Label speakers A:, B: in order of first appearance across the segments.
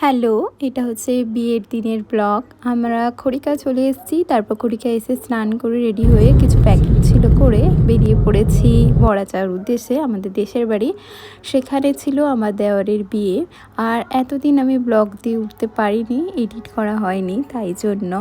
A: Hello, এটা হচ্ছে বিয়ের দিনের ব্লগ। আমরা খড়িকা চলে এসেছি। তারপর খড়িকা এসে স্নান করে রেডি হয়ে কিছু প্যাকিং ছিল করে বেরিয়ে পড়েছি বড়া যাওয়ার উদ্দেশ্যে আমাদের দেশের বাড়ি। সেখানে ছিল আমার দেওরের বিয়ে। আর এতদিন আমি ব্লগ দিয়ে উঠতে পারিনি, এডিট করা হয়নি তাই জন্য,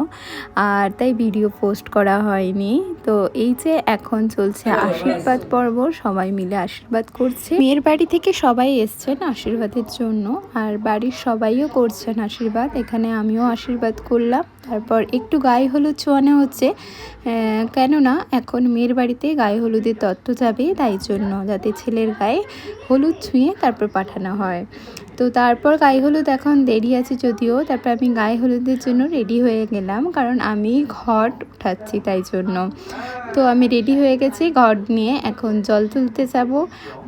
A: আর তাই ভিডিও পোস্ট করা হয়নি। তো এই যে এখন চলছে আশীর্বাদ পর্ব, সবাই মিলে আশীর্বাদ করছে। মেয়ের বাড়ি থেকে সবাই এসছেন আশীর্বাদের জন্য, আর বাড়ির সবাইও করছেন আশীর্বাদ। এখানে আমিও আশীর্বাদ করলাম। তারপর একটু গায়ে হলুদ ছোঁয়ানো হচ্ছে, কেননা এখন মেয়ের বাড়িতে গায়ে হলুদের তত্ত্ব যাবে, তাই জন্য যাতে ছেলের গায়ে হলুদ ছুঁয়ে তারপর পাঠানো হয়। তো তারপর গায়ে হলুদ এখন দেরি আছে যদিও, তারপর আমি গায়ে হলুদের জন্য রেডি হয়ে গেলাম, কারণ আমি ঘট উঠাচ্ছি তাই জন্য। তো আমি রেডি হয়ে গেছি, ঘট নিয়ে এখন জল তুলতে যাব।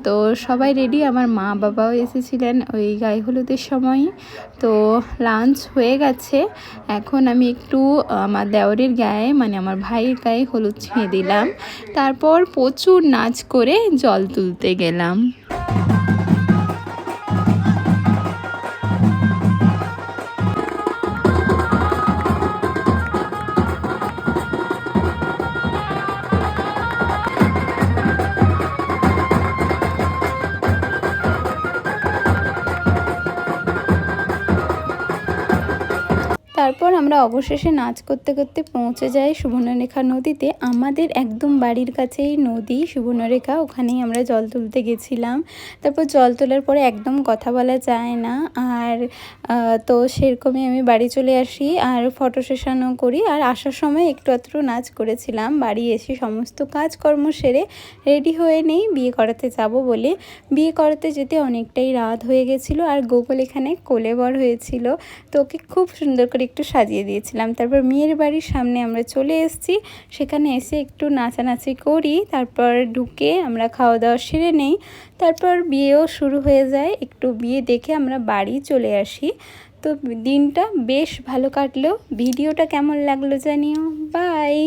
A: তো সবাই রেডি, আমার মা বাবাও এসেছিলেন ওই গায়ে হলুদের সময়। তো লাঞ্চ হয়ে গেছে, এখন আমি একটু আমার দেওরের গায়ে মানে আমার ভাইয়ের গায়ে হলুদ ছুঁয়ে দিলাম। তারপর প্রচুর নাচ করে জল তুলতে গেলাম। তারপর আমরা অবশেষে নাচ করতে করতে পৌঁছে যাই সুবর্ণরেখা নদীতে। আমাদের একদম বাড়ির কাছেই নদী সুবর্ণরেখা, ওখানেই আমরা জল তুলতে গেছিলাম। তারপর জল তোলার পরে একদম কথা বলা যায় না, আর তো সেরকমই আমি বাড়ি চলে আসি আর ফটো সেশনও করি। আর আসার সময় একটু আধটু নাচ করেছিলাম। বাড়ি এসে সমস্ত কাজকর্ম সেরে রেডি হয়ে নেই বিয়ে করাতে যাব বলে। বিয়ে করাতে যেতে অনেকটাই রাত হয়ে গেছিলো, আর গোকুল এখানে কোলে বর হয়েছিল, তো ওকে খুব সুন্দর করে একটু সাজিয়ে দিয়েছিলাম। তারপর মেয়ের বাড়ির সামনে আমরা চলে এসেছি, সেখানে এসে একটু নাচানাচি করি, তারপর ঢুকে আমরা খাওয়া দাওয়া সেরে নেই। তারপর বিয়েও শুরু হয়ে যায়, একটু বিয়ে দেখে আমরা বাড়ি চলে আসি। তো দিনটা বেশ ভালো কাটলো। ভিডিওটা কেমন লাগলো জানিও। বাই।